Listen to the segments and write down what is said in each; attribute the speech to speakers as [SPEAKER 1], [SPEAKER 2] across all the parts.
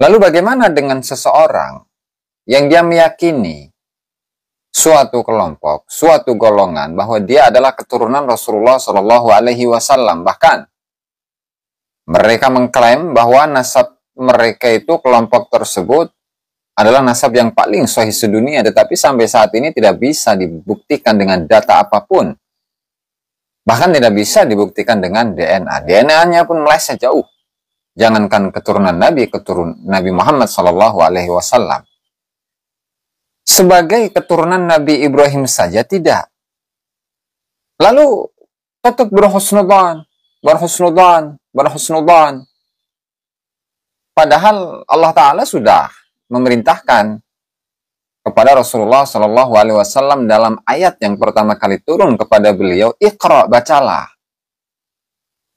[SPEAKER 1] Lalu bagaimana dengan seseorang yang dia meyakini suatu kelompok, suatu golongan bahwa dia adalah keturunan Rasulullah Shallallahu Alaihi Wasallam, bahkan mereka mengklaim bahwa nasab mereka itu, kelompok tersebut adalah nasab yang paling sahih sedunia, tetapi sampai saat ini tidak bisa dibuktikan dengan data apapun. Bahkan tidak bisa dibuktikan dengan DNA. DNA-nya pun meleset jauh. Jangankan keturunan Nabi Muhammad Sallallahu Alaihi Wasallam. Sebagai keturunan Nabi Ibrahim saja tidak. Lalu tetap berhusnudzan. Padahal Allah Ta'ala sudah memerintahkan kepada Rasulullah Sallallahu Alaihi Wasallam dalam ayat yang pertama kali turun kepada beliau, Iqra, bacalah.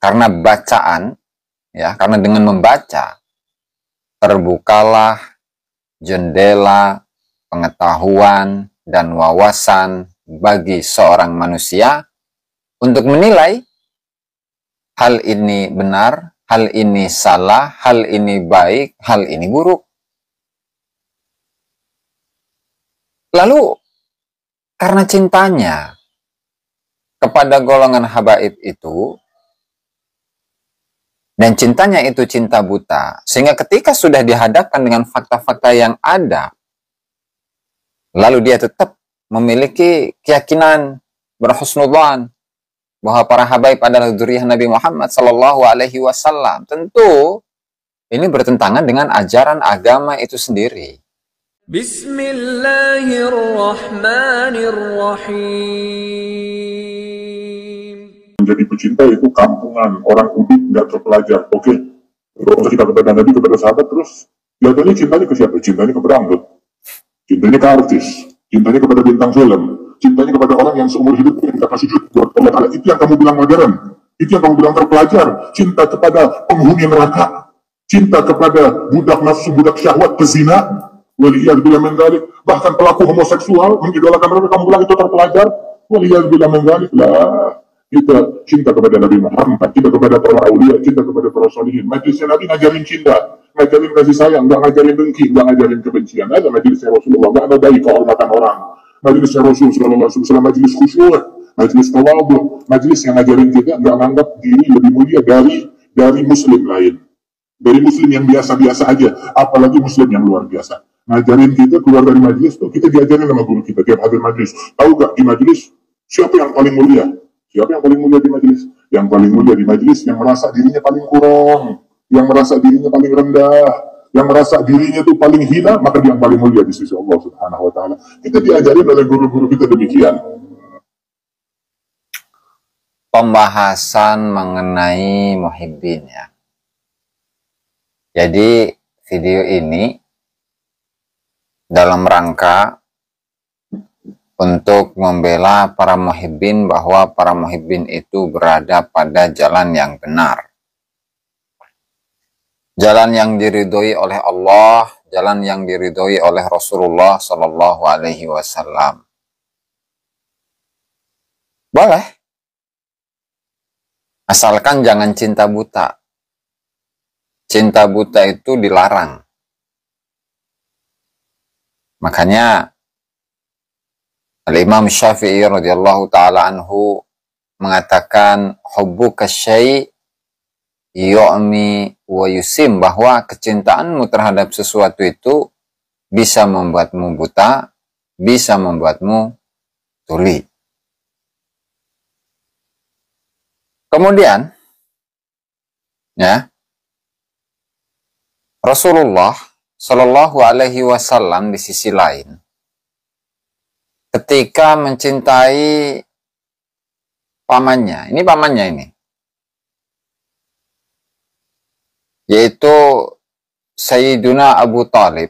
[SPEAKER 1] Karena bacaan, ya, karena dengan membaca terbukalah jendela pengetahuan dan wawasan bagi seorang manusia untuk menilai hal ini benar, hal ini salah, hal ini baik, hal ini buruk. Lalu, karena cintanya kepada golongan habaib itu, dan cintanya itu cinta buta, sehingga ketika sudah dihadapkan dengan fakta-fakta yang ada, lalu dia tetap memiliki keyakinan berhusnudzan bahwa para habaib adalah dzurriyyah Nabi Muhammad Sallallahu Alaihi Wasallam. Tentu ini bertentangan dengan ajaran agama itu sendiri.
[SPEAKER 2] Bismillahirrahmanirrahim. Menjadi pecinta itu kampungan, orang udik, nggak terpelajar. Oke, kalau kita kepada Nabi, kepada sahabat, terus kelihatannya cintanya ke siapa? Cintanya ke pedangdut, cintanya ke artis, cintanya kepada bintang film, cintanya kepada orang yang seumur hidup minta sujud buat Allah Ta'ala. Itu yang kamu bilang modern, itu yang kamu bilang terpelajar. Cinta kepada penghuni neraka, cinta kepada budak nafsu, budak syahwat, pezina, waliyadzubillah min dzalik. Bahkan pelaku homoseksual mengidolakan mereka, kamu bilang itu terpelajar. Waliyadzubillah min dzalik. Lah, kita cinta kepada Nabi Muhammad, cinta kepada para aulia, cinta kepada para sholihin. Majelisnya Nabi ngajarin cinta, ngajarin kasih sayang, nggak ngajarin dengki, nggak ngajarin kebencian. Ada majelisnya Rasulullah, nggak ada baik kehormatan orang. Majelisnya Rasul Sallallahu Alaihi Wasallam, majelis khusyuk, majelis tawadhu, majelis yang ngajarin kita nggak menganggap diri lebih mulia dari muslim lain, dari muslim yang biasa-biasa aja, apalagi muslim yang luar biasa. Ngajarin kita keluar dari majelis tuh, kita diajarin sama guru kita tiap hadir majelis. Tahu gak di majelis siapa yang paling mulia? Siapa yang paling mulia di majelis? Yang paling mulia di majelis yang merasa dirinya paling kurang, yang merasa dirinya paling rendah, yang merasa dirinya itu paling hina, maka dia yang paling mulia di sisi Allah Subhanahu wa Ta'ala. Kita diajarin oleh guru-guru kita demikian.
[SPEAKER 1] Pembahasan mengenai muhibbin, ya. Jadi video ini dalam rangka untuk membela para muhibbin, bahwa para muhibbin itu berada pada jalan yang benar. Jalan yang diridhoi oleh Allah, jalan yang diridhoi oleh Rasulullah Sallallahu Alaihi Wasallam. Boleh. Asalkan jangan cinta buta. Cinta buta itu dilarang. Makanya Al-Imam Syafi'i radhiyallahu ta'ala anhu mengatakan hubbuka syai' yu'mi wa yusim, bahwa kecintaanmu terhadap sesuatu itu bisa membuatmu buta, bisa membuatmu tuli. Kemudian, ya, Rasulullah Shallallahu Alaihi Wasallam di sisi lain, ketika mencintai pamannya, ini pamannya ini, yaitu Sayyiduna Abu Talib,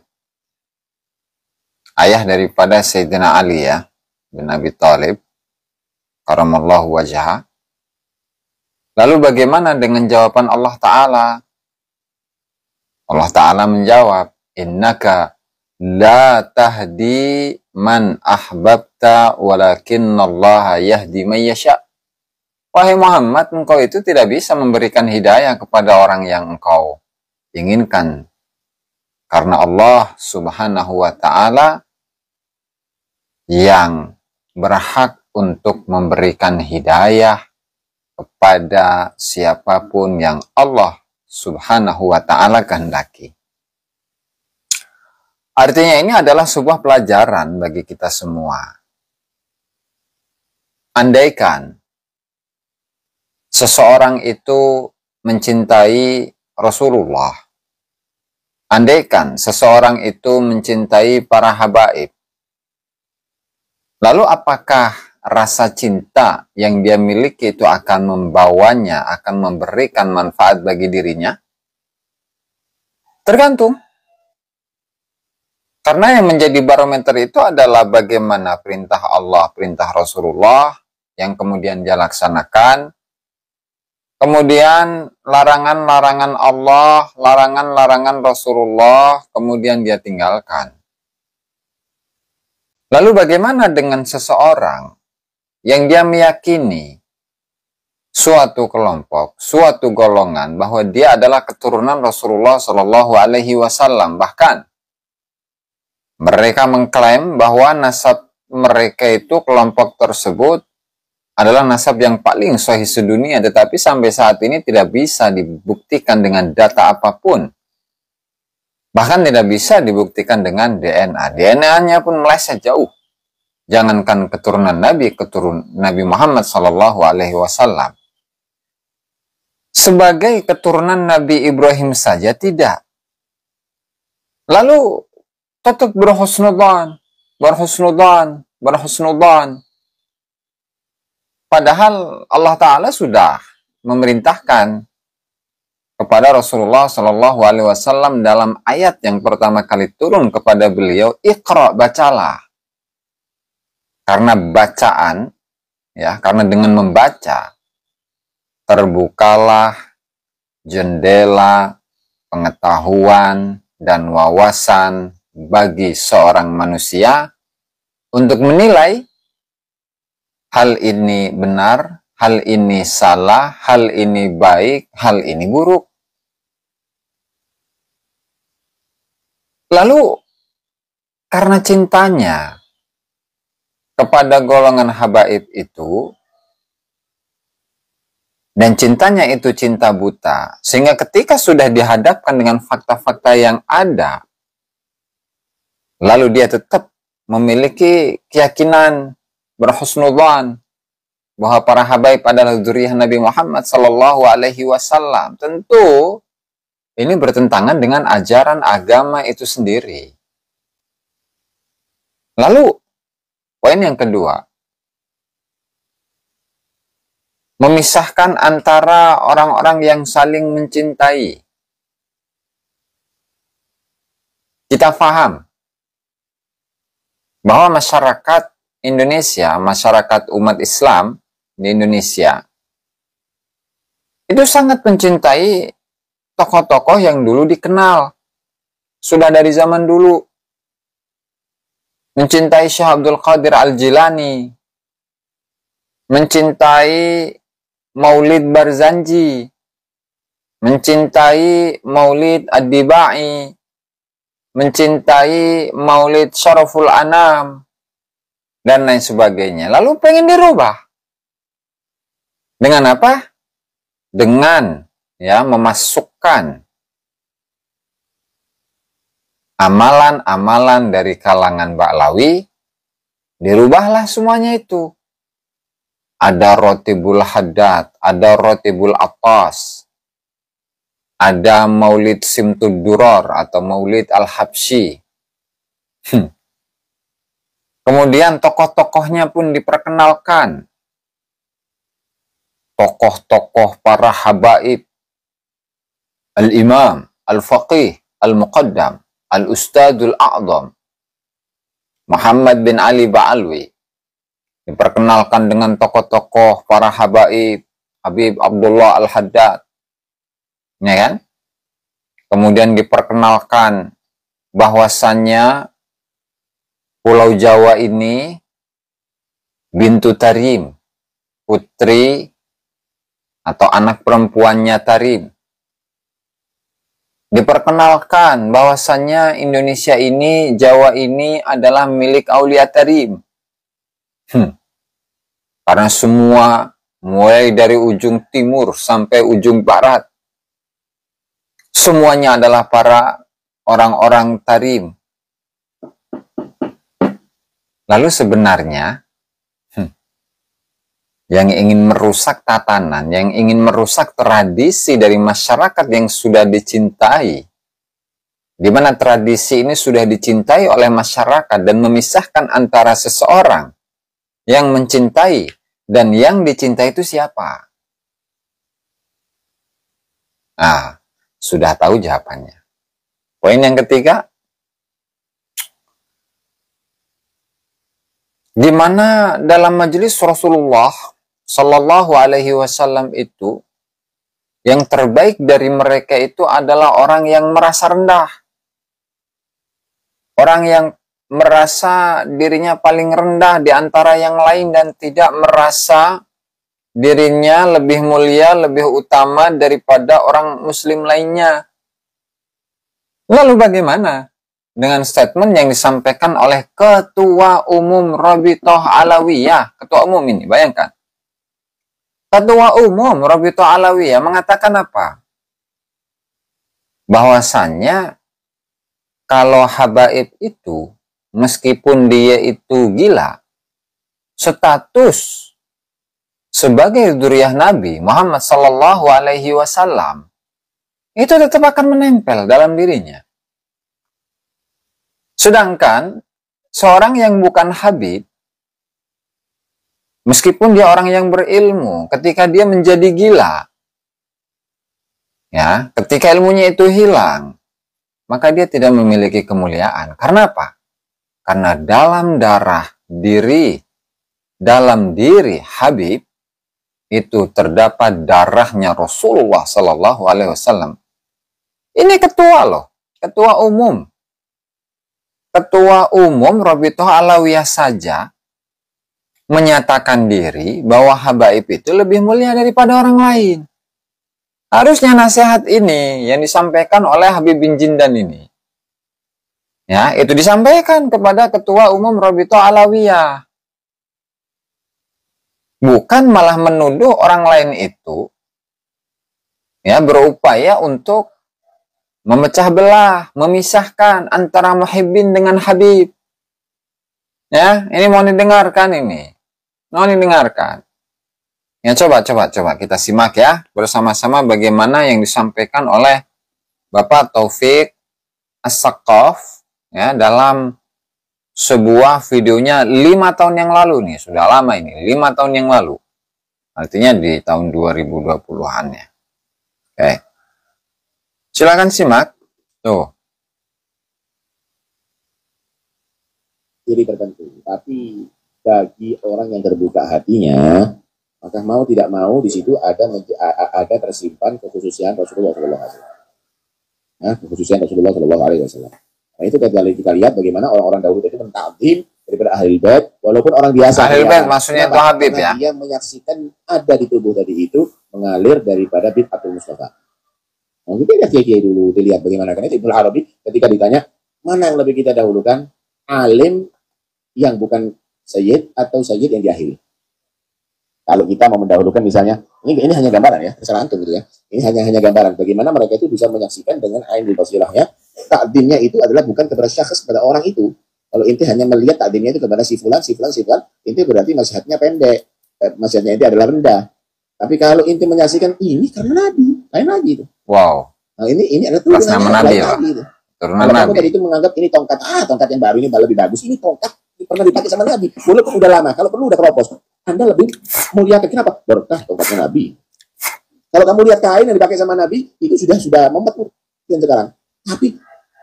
[SPEAKER 1] ayah daripada Sayyidina Ali, ya, bin Abi Talib, karamallahu wajhah. Lalu bagaimana dengan jawaban Allah Ta'ala? Allah Ta'ala menjawab, innaka la tahdi man ahbabta walakinnallaha yahdi man yasha. Wahai Muhammad, engkau itu tidak bisa memberikan hidayah kepada orang yang engkau inginkan. Karena Allah Subhanahu wa ta'ala yang berhak untuk memberikan hidayah kepada siapapun yang Allah Subhanahu wa ta'ala kehendaki. Artinya ini adalah sebuah pelajaran bagi kita semua. Andaikan seseorang itu mencintai Rasulullah, andaikan seseorang itu mencintai para habaib, lalu apakah rasa cinta yang dia miliki itu akan membawanya, akan memberikan manfaat bagi dirinya? Tergantung. Karena yang menjadi barometer itu adalah bagaimana perintah Allah, perintah Rasulullah yang kemudian dia laksanakan. Kemudian larangan-larangan Allah, larangan-larangan Rasulullah, kemudian dia tinggalkan. Lalu bagaimana dengan seseorang yang dia meyakini suatu kelompok, suatu golongan bahwa dia adalah keturunan Rasulullah Shallallahu Alaihi Wasallam, bahkan mereka mengklaim bahwa nasab mereka itu, kelompok tersebut adalah nasab yang paling sahih sedunia, tetapi sampai saat ini tidak bisa dibuktikan dengan data apapun. Bahkan tidak bisa dibuktikan dengan DNA. DNA-nya pun meleset jauh. Jangankan keturunan Nabi Muhammad Sallallahu Alaihi Wasallam. Sebagai keturunan Nabi Ibrahim saja tidak. Lalu tetap berhusnudzan. Padahal Allah Ta'ala sudah memerintahkan kepada Rasulullah Sallallahu Alaihi Wasallam dalam ayat yang pertama kali turun kepada beliau, Iqra, bacalah. Karena bacaan, ya, karena dengan membaca terbukalah jendela pengetahuan dan wawasan bagi seorang manusia untuk menilai hal ini benar, hal ini salah, hal ini baik, hal ini buruk. Lalu karena cintanya kepada golongan habaib itu, dan cintanya itu cinta buta, sehingga ketika sudah dihadapkan dengan fakta-fakta yang ada, lalu dia tetap memiliki keyakinan, berhusnudzan bahwa para habaib adalah dzurriyyah Nabi Muhammad Sallallahu Alaihi Wasallam. Tentu ini bertentangan dengan ajaran agama itu sendiri. Lalu poin yang kedua, memisahkan antara orang-orang yang saling mencintai. Kita paham bahwa masyarakat Indonesia, masyarakat umat Islam di Indonesia, itu sangat mencintai tokoh-tokoh yang dulu dikenal, sudah dari zaman dulu. Mencintai Syekh Abdul Qadir Al-Jilani, mencintai Maulid Barzanji, mencintai Maulid Ad-Dibai, mencintai Maulid Syaraful Anam, dan lain sebagainya. Lalu pengen dirubah. Dengan apa? Dengan memasukkan amalan-amalan dari kalangan Ba'lawi, dirubahlah semuanya itu. Ada Rotibul Haddad, ada Rotibul Attas, ada Maulid Simtud Duror atau Maulid Al-Habsyi. Kemudian tokoh-tokohnya pun diperkenalkan. Tokoh-tokoh para habaib, Al-Imam, Al-Faqih, Al-Muqaddam, Al-Ustadul A'zam, Muhammad bin Ali Ba'alwi. Diperkenalkan dengan tokoh-tokoh para habaib, Habib Abdullah Al-Haddad. Ya kan? Kemudian diperkenalkan bahwasannya Pulau Jawa ini Bintu Tarim, putri atau anak perempuannya Tarim. Diperkenalkan bahwasannya Indonesia ini, Jawa ini adalah milik Aulia Tarim. Karena semua, mulai dari ujung timur sampai ujung barat, semuanya adalah para orang-orang Tarim. Lalu sebenarnya, yang ingin merusak tatanan, yang ingin merusak tradisi dari masyarakat yang sudah dicintai, di mana tradisi ini sudah dicintai oleh masyarakat dan memisahkan antara seseorang yang mencintai dan yang dicintai itu siapa? Nah, sudah tahu jawabannya. Poin yang ketiga, di mana dalam majelis Rasulullah Sallallahu Alaihi Wasallam itu, yang terbaik dari mereka itu adalah orang yang merasa rendah, orang yang merasa dirinya paling rendah di antara yang lain dan tidak merasa dirinya lebih mulia, lebih utama daripada orang muslim lainnya. Lalu bagaimana dengan statement yang disampaikan oleh Ketua Umum Rabithah Alawiyah? Ketua Umum ini, bayangkan. Ketua Umum Rabithah Alawiyah mengatakan apa? Bahwasannya kalau habaib itu, meskipun dia itu gila, status sebagai dzurriyyah Nabi Muhammad Sallallahu Alaihi Wasallam itu tetap akan menempel dalam dirinya. Sedangkan seorang yang bukan habib, meskipun dia orang yang berilmu, ketika dia menjadi gila, ya, ketika ilmunya itu hilang, maka dia tidak memiliki kemuliaan. Karena apa? Karena dalam diri Habib itu terdapat darahnya Rasulullah Sallallahu Alaihi Wasallam. Ini ketua loh, ketua umum. Ketua umum Rabithah Alawiyah saja menyatakan diri bahwa habaib itu lebih mulia daripada orang lain. Harusnya nasihat ini yang disampaikan oleh Habib bin Jindan ini, ya, itu disampaikan kepada Ketua Umum Rabithah Alawiyah. Bukan malah menuduh orang lain itu, ya, berupaya untuk memecah belah, memisahkan antara muhibbin dengan habib. Ya, ini mau didengarkan ini. Mau didengarkan. Ya, coba kita simak ya bersama-sama bagaimana yang disampaikan oleh Bapak Taufik As-Saqqaf, ya, dalam sebuah videonya 5 tahun yang lalu nih, sudah lama ini, 5 tahun yang lalu. Artinya di tahun 2020-an ya. Oke. Silakan simak. Tuh.
[SPEAKER 3] Ciri tertentu, tapi bagi orang yang terbuka hatinya, maka mau tidak mau di situ ada tersimpan kekhususian Rasulullah SAW. Nah, kekhususian Rasulullah SAW. Nah, itu kita lihat bagaimana orang-orang dahulu itu mentakdim daripada ahli bait, walaupun orang biasa.
[SPEAKER 1] Ahli bait maksudnya itu habib ya.
[SPEAKER 3] Dia menyaksikan ada di tubuh tadi itu mengalir daripada bid'atul Mustafa. Nah, kita lihat kiai dulu, dilihat bagaimana. Karena Ibnu Arabi ketika ditanya mana yang lebih kita dahulukan, alim yang bukan sayyid atau sayyid yang diakhiri. Kalau kita mau mendahulukan misalnya, ini hanya gambaran ya, terserah antum gitu ya. Ini hanya gambaran bagaimana mereka itu bisa menyaksikan dengan ainul basirahnya. Takdimnya itu adalah bukan kepada syakhs, pada orang itu. Kalau inti hanya melihat takdimnya itu kepada si fulan, inti berarti nasihatnya pendek, nasihatnya itu adalah rendah. Tapi kalau inti menyaksikan ini karena Nabi, lain lagi itu.
[SPEAKER 1] Wow.
[SPEAKER 3] Nah, ini adalah turunan
[SPEAKER 1] Nabi ya.
[SPEAKER 3] Turunan Nabi. Kalau tadi itu menganggap ini tongkat yang baru ini lebih bagus. Ini tongkat pernah dipakai sama Nabi. Walaupun udah lama, kalau perlu udah keropos. Anda lebih muliakan, kenapa? Berkah tongkatnya Nabi. Kalau kamu lihat kain yang dipakai sama Nabi, itu sudah membetul yang sekarang. Tapi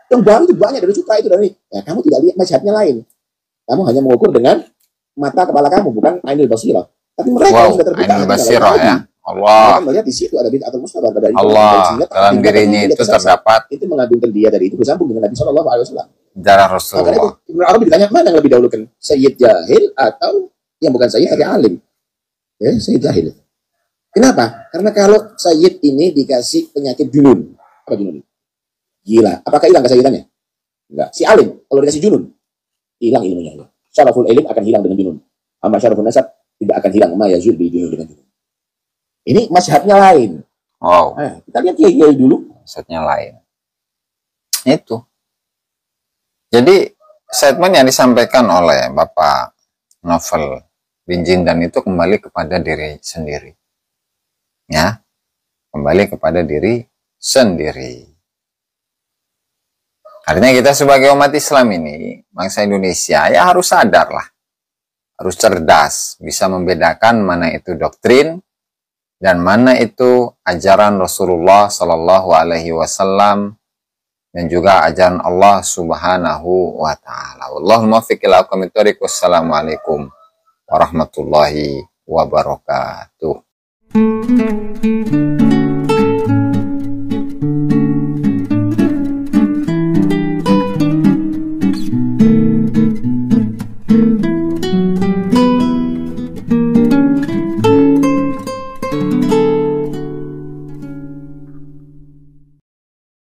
[SPEAKER 3] yang baru itu banyak dari sutra itu dari. Ya, kamu tidak lihat nasihatnya lain. Kamu hanya mengukur dengan mata kepala kamu, bukan ainul basirah. Tapi mereka sudah terbuka.
[SPEAKER 1] Ainul basirah ya. Allah.
[SPEAKER 3] Mereka melihat di situ ada bid'atul Mustafa pada
[SPEAKER 1] Allah. Dalam dirinya itu terdapat.
[SPEAKER 3] Itu mengagungkan dia dari itu bersambung dengan Nabi Shallallahu Alaihi Wasallam.
[SPEAKER 1] Darah Rasulullah.
[SPEAKER 3] Ibnu Arabi ditanya mana yang lebih dahulukan, sayyid jahil atau yang bukan sayyid tapi alim? Ya, sayyid jahil. Kenapa? Karena kalau sayyid ini dikasih penyakit junun. Apa junun? gila. Apakah hilang kesakitannya? Enggak. Si alim, kalau dikasih junun, hilang ilmunya. Syaraful ilim akan hilang dengan junun. Amma syaraful nasab tidak akan hilang. Ma yazul bil junun dengan junun. Ini mazhabnya lain.
[SPEAKER 1] Wow.
[SPEAKER 3] Kita lihat kiai dulu.
[SPEAKER 1] Maksudnya lain. Itu. Jadi statement yang disampaikan oleh Bapak Novel bin Jindan itu kembali kepada diri sendiri. Ya. Kembali kepada diri sendiri. Artinya kita sebagai umat Islam ini, bangsa Indonesia, ya harus sadar lah. Harus cerdas, bisa membedakan mana itu doktrin dan mana itu ajaran Rasulullah Sallallahu Alaihi Wasallam dan juga ajaran Allah Subhanahu Wa Taala. Wallahul muwaffiq ila aqwamit thoriq. Wassalamualaikum warahmatullahi wabarakatuh.